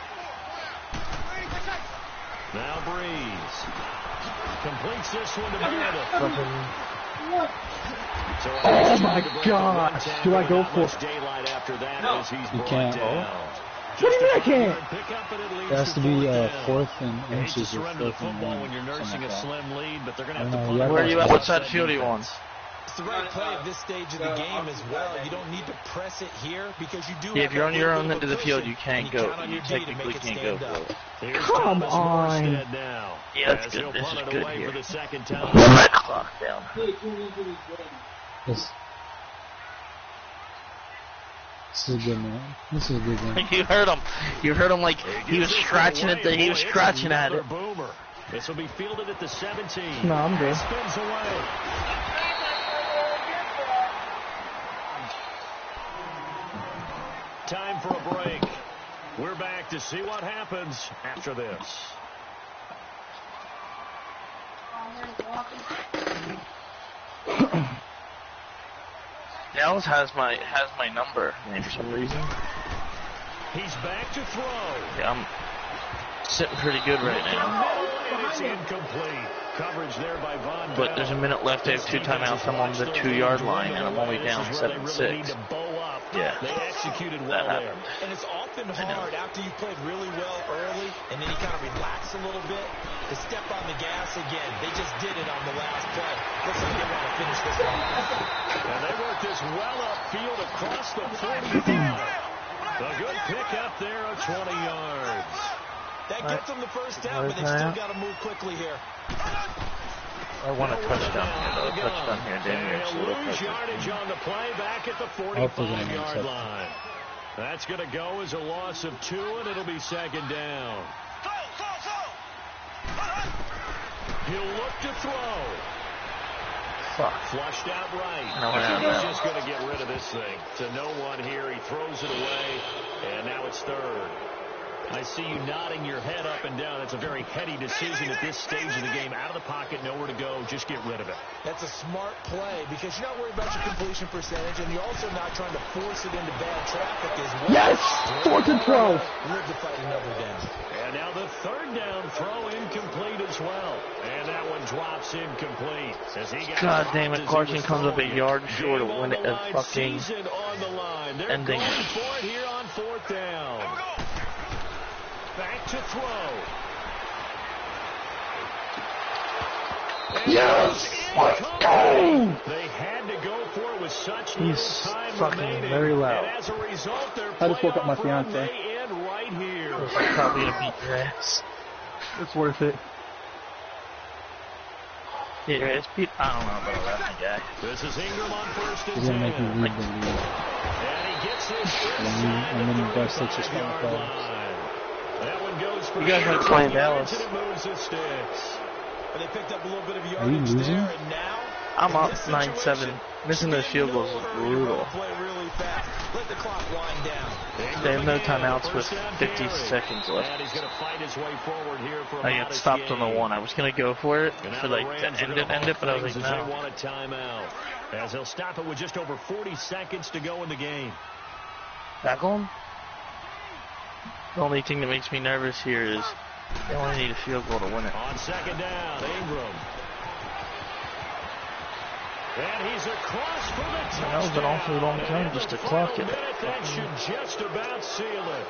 Speaker 5: Now Breeze completes this one to Meredith. So
Speaker 3: Oh my gosh! Do I go for it?
Speaker 5: Daylight after that as he's brought
Speaker 4: can't.
Speaker 5: down.
Speaker 3: What do you mean I can't?
Speaker 4: It has to be 4th and
Speaker 5: You hate to
Speaker 4: inches or
Speaker 5: surrender the
Speaker 4: 4th and
Speaker 5: football
Speaker 4: 1.
Speaker 5: when you're nursing
Speaker 4: Something
Speaker 5: a
Speaker 4: like that.
Speaker 5: slim lead, but they're going to
Speaker 4: I
Speaker 5: have to
Speaker 4: know,
Speaker 5: put
Speaker 4: yeah,
Speaker 5: up
Speaker 2: Where are you at?
Speaker 5: with
Speaker 2: What
Speaker 5: that
Speaker 2: side field are you on?
Speaker 5: defense.
Speaker 6: It's the right play at this stage of the game as well. You don't need to press it here because you do
Speaker 2: Yeah,
Speaker 6: have
Speaker 2: if you're on
Speaker 6: that
Speaker 2: your
Speaker 6: little
Speaker 2: own
Speaker 6: bit
Speaker 2: end of
Speaker 6: of
Speaker 2: the field,
Speaker 6: cushion,
Speaker 2: you can't
Speaker 6: and
Speaker 2: go.
Speaker 6: count on
Speaker 2: You
Speaker 6: your D to
Speaker 2: technically
Speaker 6: make it
Speaker 2: can't
Speaker 6: stand
Speaker 2: go
Speaker 6: up.
Speaker 2: for it.
Speaker 5: Here's
Speaker 3: Come
Speaker 5: Thomas
Speaker 3: on.
Speaker 5: Morstead now.
Speaker 2: Yeah, that's
Speaker 5: As he'll
Speaker 2: good. This
Speaker 5: punt
Speaker 2: is
Speaker 5: it
Speaker 2: good
Speaker 5: away
Speaker 2: here.
Speaker 5: for the second
Speaker 2: Run
Speaker 5: time.
Speaker 2: that clock down.
Speaker 4: This is a good man. This is a good game.
Speaker 2: You heard him. You heard him like he was scratching at the. He was scratching at it.
Speaker 5: Boomer. This will be fielded at the 17.
Speaker 3: No, I'm good.
Speaker 5: Spins away. Time for a break. We're back to see what happens after this.
Speaker 2: Dallas has my number for some reason.
Speaker 5: He's back to throw.
Speaker 2: Yeah, I'm sitting pretty good right now.
Speaker 5: And it's incomplete. Coverage there by Von
Speaker 2: But there's a minute left. I have 2 timeouts. I'm on the 2-yard line, and I'm only down 7-6. Yeah,
Speaker 5: They executed
Speaker 2: that
Speaker 5: well there.
Speaker 2: happened.
Speaker 6: And it's often hard after you played really well early and then you kind of relax a little bit to step on the gas again. They just did it on the last play. Looks like they want to finish this one.
Speaker 5: And they work this well upfield across the 45. A good pick up there of 20 yards.
Speaker 6: That gets them the first down, but they've still got to move quickly here.
Speaker 2: I want a touchdown here, though. A touchdown here, damn near.
Speaker 5: They'll lose yardage on the play back at the 45-yard line. That's going to go as a loss of 2, and it'll be second down. He'll look to throw.
Speaker 2: Fuck.
Speaker 5: Flushed out right.
Speaker 2: No.
Speaker 5: He's just going to get rid of this thing. To no one here. He throws it away, and now it's third. I see you nodding your head up and down. That's a very heady decision at this stage of the game. Out of the pocket, nowhere to go. Just get rid of it.
Speaker 6: That's a smart play because you're not worried about your completion percentage, and you're also not trying to force it into bad traffic as well.
Speaker 3: Yes! 4th and 12.
Speaker 6: Live to fight another down.
Speaker 5: And now the third down throw incomplete as well. And that one drops incomplete. As he got
Speaker 2: God damn it, Carson comes up a yard short of
Speaker 5: when
Speaker 2: winning a fucking ending.
Speaker 5: Going for it here on 4th down. Back to throw.
Speaker 3: Yes! Let's go!
Speaker 5: They had to go for it with such
Speaker 4: He's
Speaker 5: little time
Speaker 4: fucking
Speaker 5: remaining.
Speaker 4: very loud.
Speaker 5: And as a result, they're
Speaker 3: I just woke up my
Speaker 5: playoff run
Speaker 3: fiance.
Speaker 5: may end right game here.
Speaker 2: I'm probably gonna beat your ass.
Speaker 3: It's worth it.
Speaker 2: Beat your ass, Pete? I don't know about that guy.
Speaker 5: This is Ingram on first and
Speaker 4: He's gonna make you
Speaker 5: 10.
Speaker 4: read the lead.
Speaker 5: And he gets this
Speaker 4: And then you go 6 or 7 plays.
Speaker 5: That one goes for
Speaker 2: You guys like playing Dallas.
Speaker 5: and it moves the sticks.
Speaker 6: But they picked up a little bit of
Speaker 4: Are you
Speaker 6: yardage
Speaker 4: losing?
Speaker 6: there, and now
Speaker 2: I'm
Speaker 6: in
Speaker 2: up
Speaker 6: this
Speaker 2: 9-7.
Speaker 6: situation,
Speaker 2: Missing those field goals is brutal.
Speaker 6: play really fast. Let the clock wind down.
Speaker 2: They have no timeouts with 50 seconds
Speaker 5: And
Speaker 2: left.
Speaker 5: he's going to fight his way forward here for a
Speaker 2: I got
Speaker 5: modest
Speaker 2: stopped on the
Speaker 5: gain.
Speaker 2: 1. I was gonna go for it
Speaker 5: And now
Speaker 2: for
Speaker 5: the
Speaker 2: like to
Speaker 5: Rams are
Speaker 2: end
Speaker 5: gonna
Speaker 2: it, but I was
Speaker 5: halt
Speaker 2: like,
Speaker 5: things as they
Speaker 2: no.
Speaker 5: want a timeout. As they'll stop it with just over 40 seconds to go in the game.
Speaker 2: Back on? The only thing that makes me nervous here is they only need a field goal to win it.
Speaker 5: On second down, Ingram. And he's across for the touchdown.
Speaker 2: That was an awfully long time just to clock it.
Speaker 5: That should just about seal it.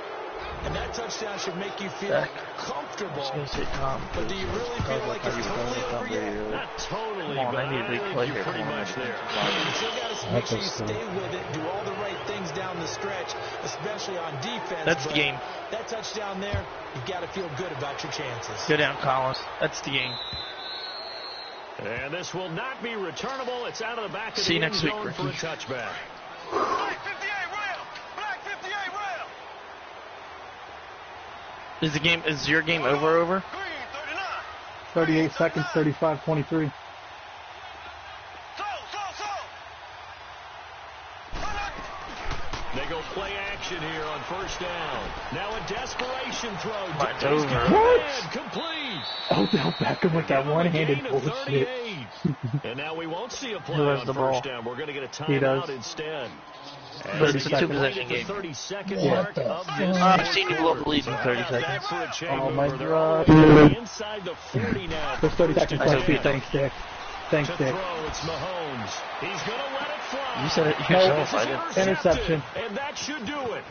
Speaker 6: And that touchdown should make you feel
Speaker 2: Back. I
Speaker 6: comfortable.
Speaker 2: was gonna say Tom.
Speaker 6: But do you really feel like it's totally over yet?
Speaker 5: Not totally,
Speaker 2: Come on,
Speaker 5: but
Speaker 2: I need a big
Speaker 5: think
Speaker 2: play
Speaker 5: you're
Speaker 2: here.
Speaker 5: pretty
Speaker 2: Come on,
Speaker 5: much there.
Speaker 6: You still got to make
Speaker 4: That's
Speaker 6: sure you
Speaker 4: us,
Speaker 6: stay with it, do all the right things down the stretch, especially on defense.
Speaker 2: That's the
Speaker 6: but
Speaker 2: game.
Speaker 6: That touchdown there, you've got to feel good about your chances.
Speaker 2: Go down, Collins. That's the game.
Speaker 5: And this will not be returnable. It's out of the back of
Speaker 2: See
Speaker 5: the
Speaker 2: you
Speaker 5: end
Speaker 2: next week,
Speaker 5: zone for a
Speaker 2: Ricky.
Speaker 5: touchback.
Speaker 2: Is your game over?
Speaker 3: 38 seconds, 35-23.
Speaker 5: They go play action here on first down. Now a desperation throw.
Speaker 2: Mine's
Speaker 5: He's
Speaker 2: over.
Speaker 5: got a
Speaker 3: What?
Speaker 5: man, complete.
Speaker 3: Odell Beckham with that one-handed
Speaker 5: Gain of
Speaker 3: bullshit.
Speaker 5: 38. And now we won't see a play
Speaker 2: Who has
Speaker 5: on
Speaker 2: the
Speaker 5: first
Speaker 2: ball?
Speaker 5: down. We're going to get a
Speaker 3: He
Speaker 5: timeout
Speaker 3: does.
Speaker 5: instead.
Speaker 2: But it's a
Speaker 5: As we
Speaker 2: two-possession
Speaker 5: get the
Speaker 2: game.
Speaker 5: 32nd
Speaker 3: What
Speaker 5: mark
Speaker 3: the
Speaker 5: of
Speaker 3: fuck?
Speaker 5: this
Speaker 2: I've seen you blow up the lead in 30
Speaker 5: How's that
Speaker 2: seconds.
Speaker 5: for a chain
Speaker 3: Oh my
Speaker 5: mover? They're all
Speaker 3: God.
Speaker 5: the way inside the 40 now.
Speaker 3: There's 30 seconds
Speaker 2: I
Speaker 3: left,
Speaker 2: hope
Speaker 3: too.
Speaker 2: he
Speaker 3: Thanks, Dick. Thanks,
Speaker 5: To
Speaker 3: Dick.
Speaker 5: throw, it's Mahomes. He's going to let it fly.
Speaker 2: You said it
Speaker 3: No.
Speaker 2: yourself. I didn't.
Speaker 3: Interception.
Speaker 5: And that should do it.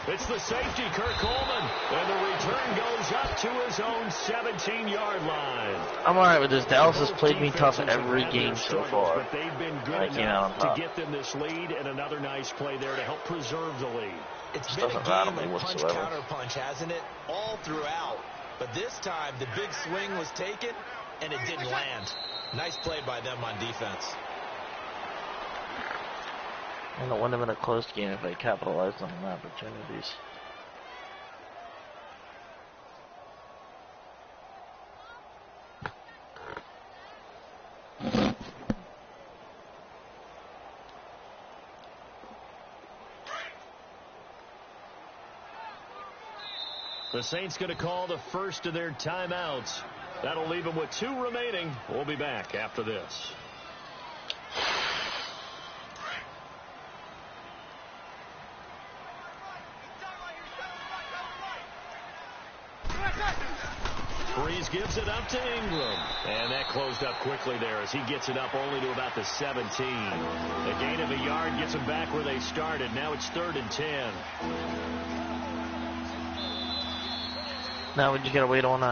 Speaker 5: It's the safety, Kurt Coleman. And the return goes up to his own 17-yard line.
Speaker 2: I'm alright with this. Dallas has played me tough every game so
Speaker 5: Struggles,
Speaker 2: far.
Speaker 5: But they've been good
Speaker 2: I came out on
Speaker 5: enough to
Speaker 2: top.
Speaker 5: get them this lead, and another nice play there to help preserve the lead.
Speaker 6: It's
Speaker 2: Just
Speaker 6: been a
Speaker 2: doesn't rattle
Speaker 6: game
Speaker 2: me
Speaker 6: of punch,
Speaker 2: whatsoever.
Speaker 6: counter punch, hasn't it? All throughout. But this time, the big swing was taken, and it didn't land. Nice play by them on defense.
Speaker 2: And it wouldn't have been a close game if they capitalized on the opportunities.
Speaker 5: The Saints going to call the first of their timeouts. That'll leave them with 2 remaining. We'll be back after this. Breeze gives it up to Ingram. And that closed up quickly there as he gets it up only to about the 17. A gain of a yard gets them back where they started. Now it's 3rd and 10.
Speaker 2: Now we just gotta wait on